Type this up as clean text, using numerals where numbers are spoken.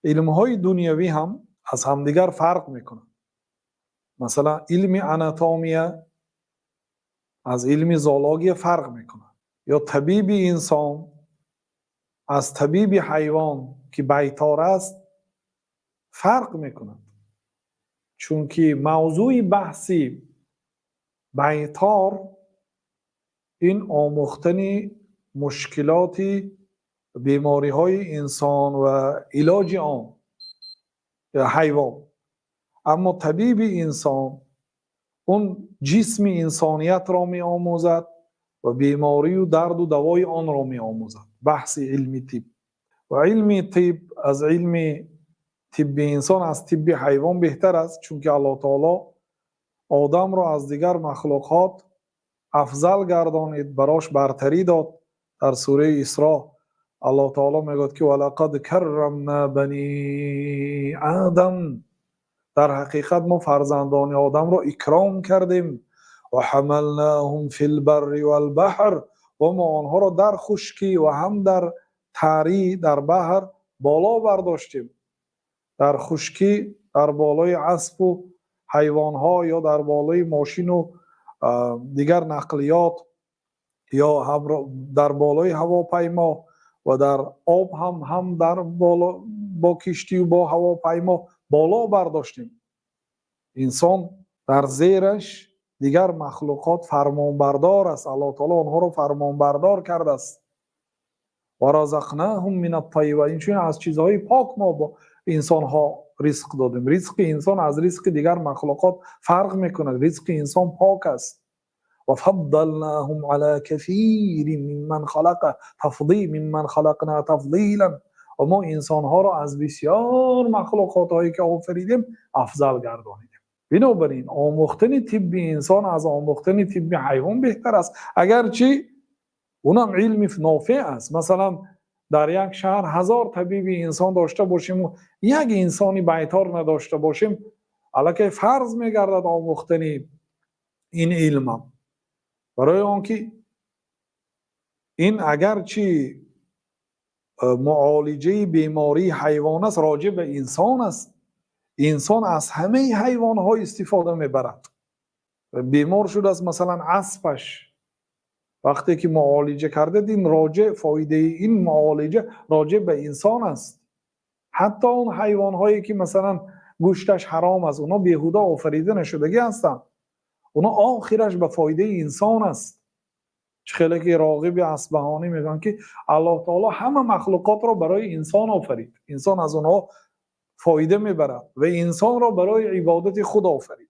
علمهای دنیوی هم از همدیگر فرق میکنن. مثلا علم آناتومیا از علم زولوژی فرق میکنه، یا طبیب انسان از طبیب حیوان که بیطار است فرق میکنه، چون که موضوع بحثی بیطار این آموختن مشکلات بیماری های انسان و علاج آن یا حیوان، اما طبیب انسان اون جسم انسانیت را می آموزد و بیماری و درد و دوای آن را می آموزد. بحث علمی طب و علمی طب از علم طب انسان از طب حیوان بهتر است، چون که الله تعالی آدم را از دیگر مخلوقات افضل گردانید، براش برتری داد. در سوره اسراء الله تعالی میگوید که ولقد کرمنا بنی آدم، در حقیقت ما فرزندان آدم را اکرام کردیم. و حملناهم فی البر والبحر، و ما آنها را در خشکی و هم در تری در بحر بالا برداشتیم. در خشکی در بالای اسب و حیوانها، یا در بالای ماشین و دیگر نقلیات، یا در بالای هواپیما، و در آب هم در بالا با کشتی و با هواپیما بالا برداشتیم. انسان در زیرش دیگر مخلوقات فرمانبردار است. الله تعالی آنها را فرمانبردار کرده است. و رزقناهم من الطیبات، چون از چیزهای پاک ما با انسان ها رزق دادیم. رزق انسان از رزق دیگر مخلوقات فرق میکند. رزق انسان پاک است. و فضلناهم علی کثیر ممن خلقنا تفضیلا، و ما انسان ها را از بسیار مخلوقات هایی که آفریدیم افضل گردانیدیم. بنابراین آموختن طب انسان از آموختن طب حیوان بهتر است، اگرچه اونم علم نافع است. مثلا در یک شهر 1000 طبیب انسان داشته باشیم و یک انسانی بیطار نداشته باشیم، الکی فرض میگردد آموختن این علم، برای آنکه این اگرچه معالجه بیماری حیوان است راجع به انسان است. انسان از همه حیوان ها استفاده میبرد. بیمار شده است مثلا اسبش، وقتی که معالجه کرده این راجع فایده این معالجه راجع به انسان است. حتی اون حیوان هایی که مثلا گوشتش حرام است، اونا بیهوده آفریده نشدگی هستند، اونا آخرش به فایده انسان است. خیلی که راغب اصبهانی میگن که الله تعالی همه مخلوقات را برای انسان آفرید، انسان از اونها فایده میبرد و انسان را برای عبادت خود آفرید.